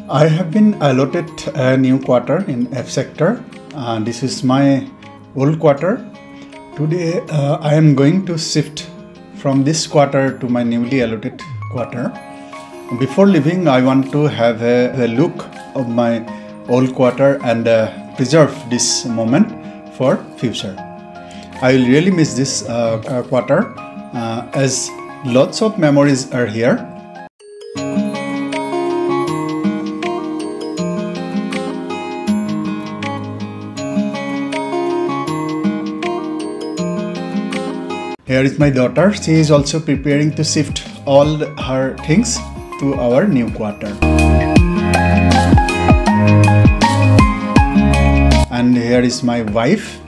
I have been allotted a new quarter in F sector. This is my old quarter. Today I am going to shift from this quarter to my newly allotted quarter. Before leaving, I want to have a look of my old quarter and preserve this moment for future. I will really miss this quarter as lots of memories are here. Here is my daughter. She is also preparing to shift all her things to our new quarter. And here is my wife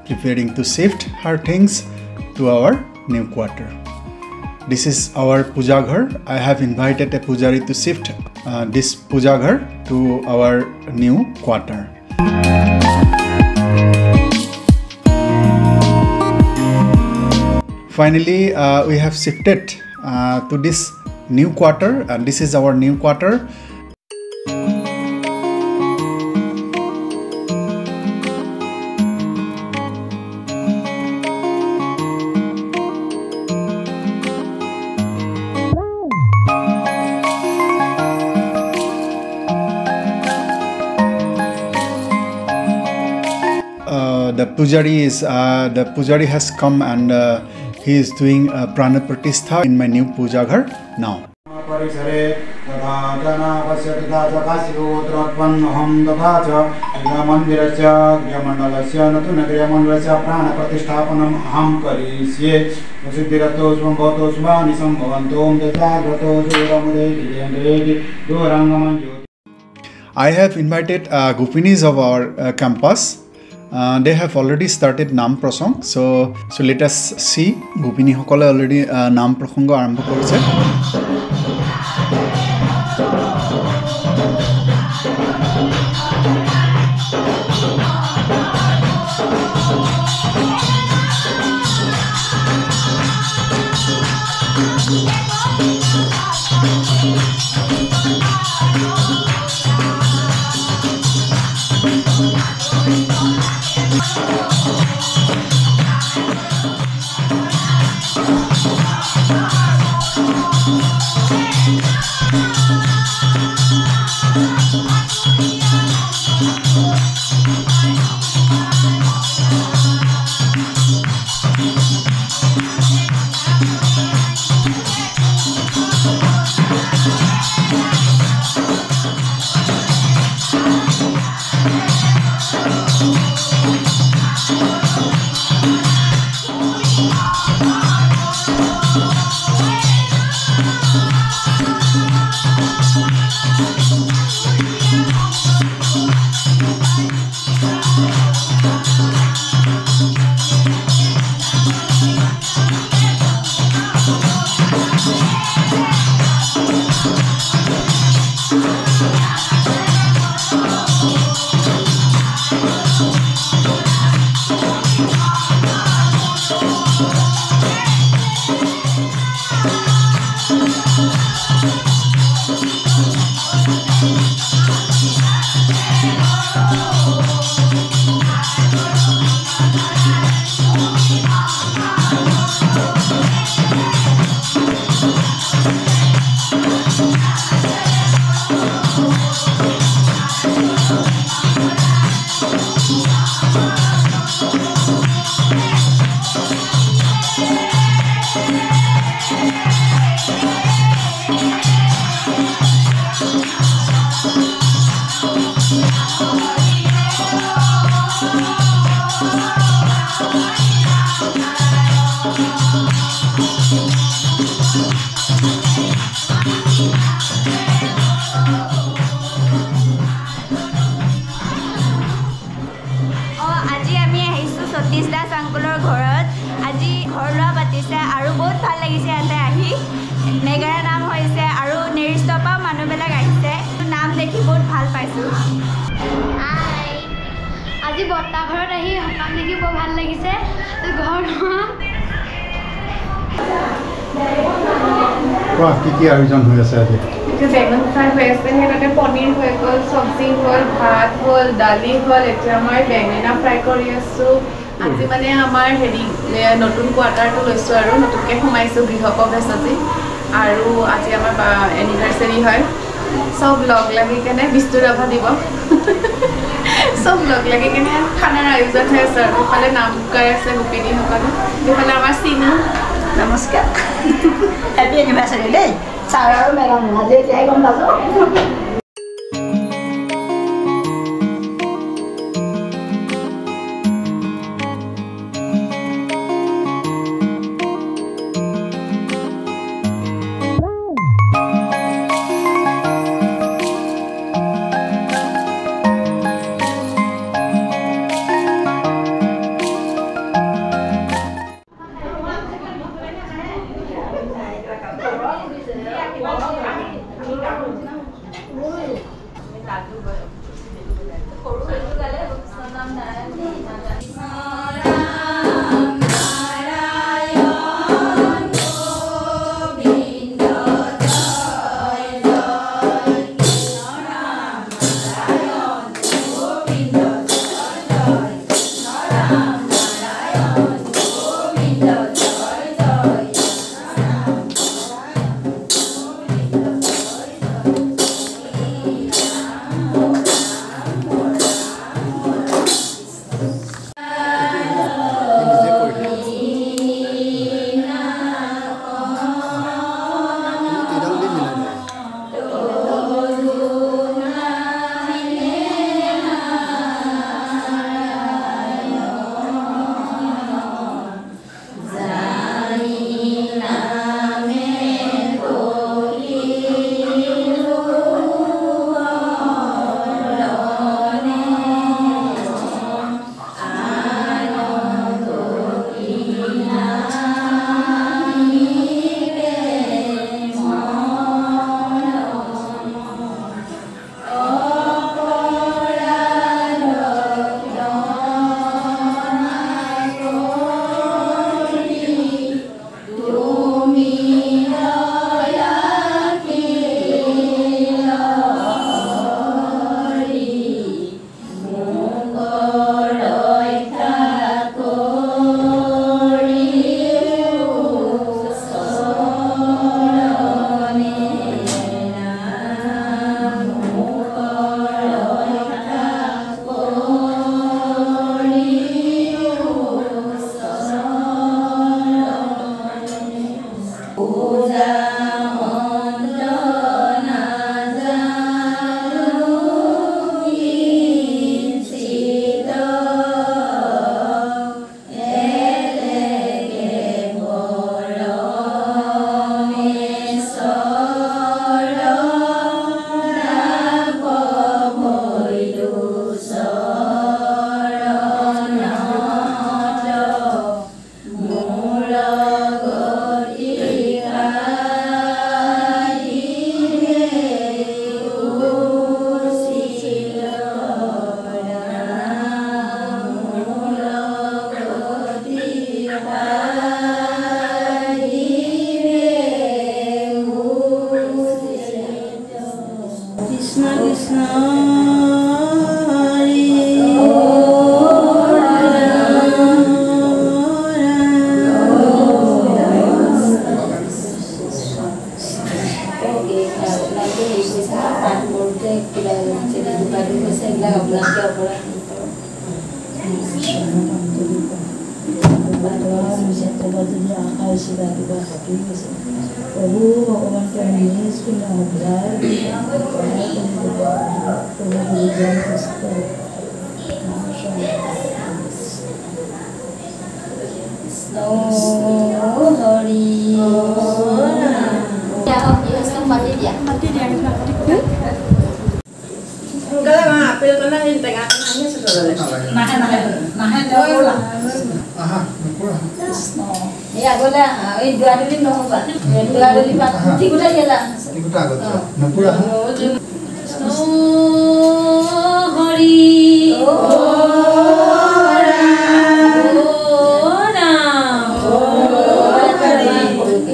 preparing to shift her things to our new quarter. This is our puja ghar. I have invited a pujari to shift this puja ghar to our new quarter. Finally, we have shifted to this new quarter, and this is our new quarter. The pujari has come and he is doing prana pratishtha in my new puja ghar now. I have invited Gopinis of our campus. They have already started Nam Prasong, so let us see. Gopini hokole already Nam Prasongo arambho korise. আজি বত্তা ঘৰত আহি হকাম দেখি বৰ ভাল লাগিছে ঘৰ কোৱা কি আয়োজন হৈ আছে আজি এতিয়া বেঙেনা ফ্ৰাই হৈ আছে সেইটাতে পনীৰ হৈ গ'ল চব্জি হ'ল ভাত হ'ল দালি হ'ল এতিয়া মই বেঙেনা ফ্ৰাই কৰি আছো আজি মানে আমাৰ হেৰি নতুন কোৱাৰ্টাৰটো লৈছোঁ আৰু নতুনকৈ সোমাইছোঁ গৃহ প্ৰৱেশ আৰু আজি আমাৰ এনিভাৰ্চাৰী হয় চব লগ লাগি কেনে বিস্তু ৰাভা দিব চব লগ লাগি কেনে খানাৰ আয়োজন হৈ আছে আৰু ইফালে নাম গাই আছে গোপিনীসকলে ইফালে আমাৰ চিনু নমস্কাৰ হেপী এনিভাৰ্চাৰী দেই ছাৰ আৰু মেডাম আজি এতিয়াই গম পালোঁ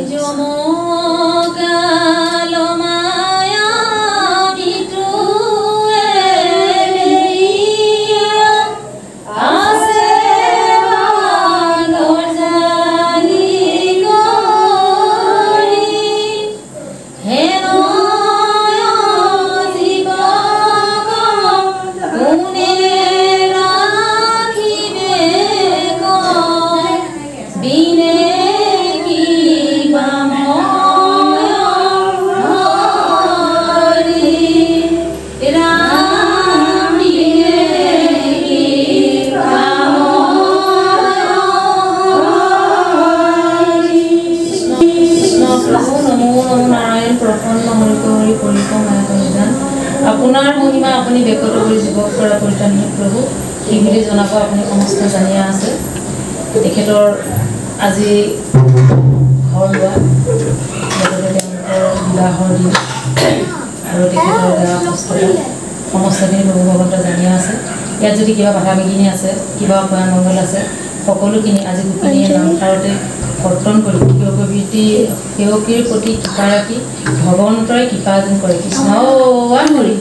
Jomogalo maya আপোনাৰ মহিমা আপুনি ব্যক্ত কৰি জীৱক পৰা পৰিত্ৰাণ প্ৰভু এই বুলি জনাব আপুনি সমস্ত জানিয়া আছে তেখেতৰ আজি ঘৰ লোৱা বিবাহৰ দিন আৰু তেখেতৰ সমস্তখিনি প্ৰভু ভগৱন্ত জানিয়া আছে ইয়াত যদি কিবা বাধা বিঘিনি আছে কিবা অপৰাধ মংগল আছে সকলোখিনি আজি গোপিনীয়ে নামষাৰতে কৰ্তন কৰি সেৱকীৰ প্ৰতি কৃপা ৰাখি ভগৱন্তৰে কৃপা অৰ্জন কৰে কৃষ্ণ হৰি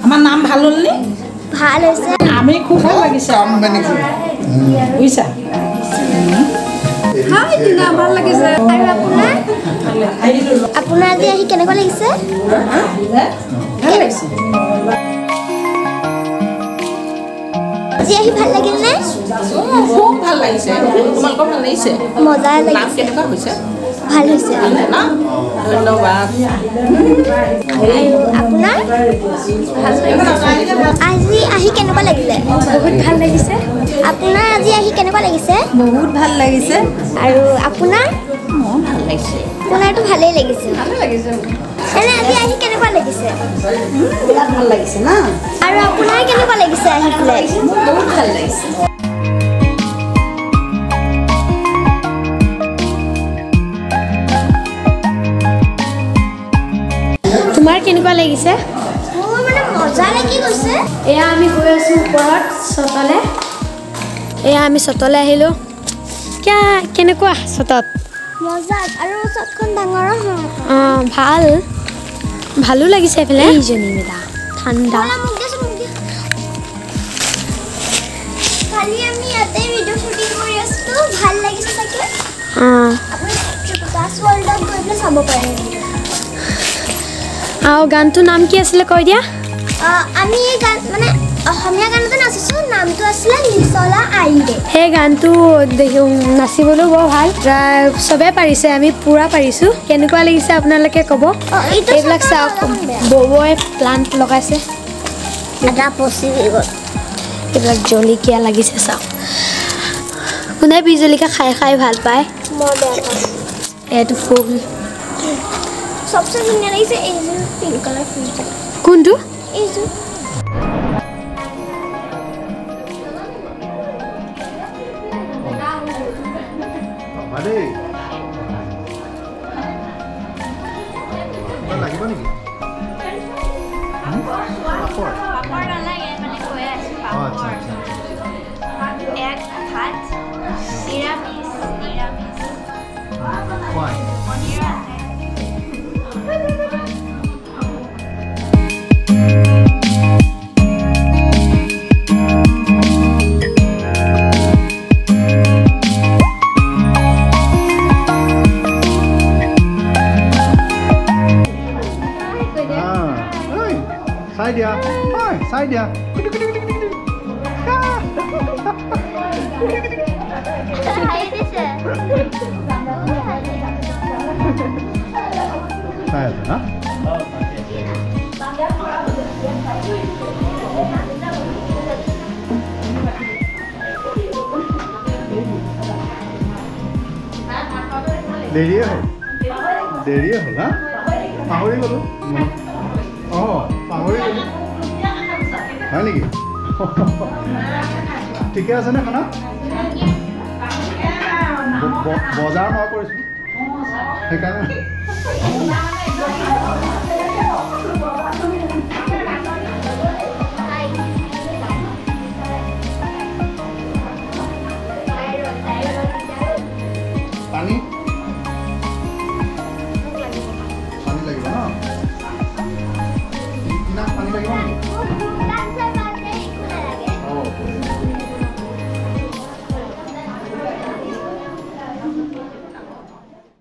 আমার নাম ভাল হলনি ভাল হৈছে আমি খুব ভাল লাগিছে মানে বুইছা হাই দিনা ভাল লাগিছে আৰু আপোনাৰ আজি আহি কেনেকুৱা লাগিছে ভাল লাগিছে আজি আহি ভাল লাগিল নে খুব ভাল লাগিছে তোমালোকৰ ভাল লাগিছে মজা লাগিছে নাম কেনেকুৱা হৈছে ভাল হৈছে না ধন্যবাদ আপোনাৰ আজি আহি কেনেকুৱা লাগিলে বহুত ভাল লাগিছে আপোনাৰ আজি আহি কেনেকুৱা লাগিছে বহুত ভাল লাগিছে আৰু আপোনাৰ ভাল লাগিছে আপোনাৰটো ভালেই লাগিছে এনে আজি আহি কেনেকুৱা লাগিছে বিৰাট ভাল লাগিছে না আৰু আপোনাৰ কেনেকুৱা লাগিছে আহি পেলাই বহুত ভাল লাগিছে তোমাৰ কেনেকুৱা লাগিছে মোৰ মানে মজা লাগি গৈছে এয়া আমি গৈ আছো ওপৰত চতলে এয়া আমি চতলে আহিলো কেনেকুৱা চতত মজা আৰু চতখন ডাঙৰ ভাল ভালো লাগিছে এফালে এইজনী মেলা ঠাণ্ডা কালি আমি ইয়াতে ভিডিঅ' শ্বুটিং কৰি আছো ভাল লাগিছে চাগে আপুনি দাস ৱৰ্ল্ডত গৈ পেলাই চাব পাৰে আৰু গানটোৰ নাম কি আছিলে কৈ দিয়া আমি এই গান মানে অসমীয়া গানটো নাচিছো নামটো আছিলে নিচলা আইৰে সেই গানটো নাচিবলৈ বৰ ভাল চবে পাৰিছে আমি পুৰা পাৰিছো কেনেকুৱা লাগিছে আপোনালোকে ক'ব এইবিলাক চাওক ববয়ে প্লান্ট লগাইছে এটা পচি গ'ল এইবিলাক জলকীয়া লাগিছে চাওক কোনে বিজলকীয়া খাই খাই ভাল পায় মই বেয়া পাওঁ এইটো ফুল सबसे धुनिया लगी से एजो पिंक कलर फूल कोनटो एजो मारे লাগিব নেকি পাপৰ নালাগে মানে কৈ আছো পাপৰ আচ্ছা আচ্ছা এক ভাত নিৰামিষ হয় পনীৰ আছে দিয়া হয় চাই দিয়া চাই আছে না দেৰিয়ে হ'ল হা পাহৰি গ'লো অঁ পাহৰি গ'লো হয় নেকি ঠিকে আছেনে খানা বজাৰ মই কৰিছোঁ সেইকাৰণে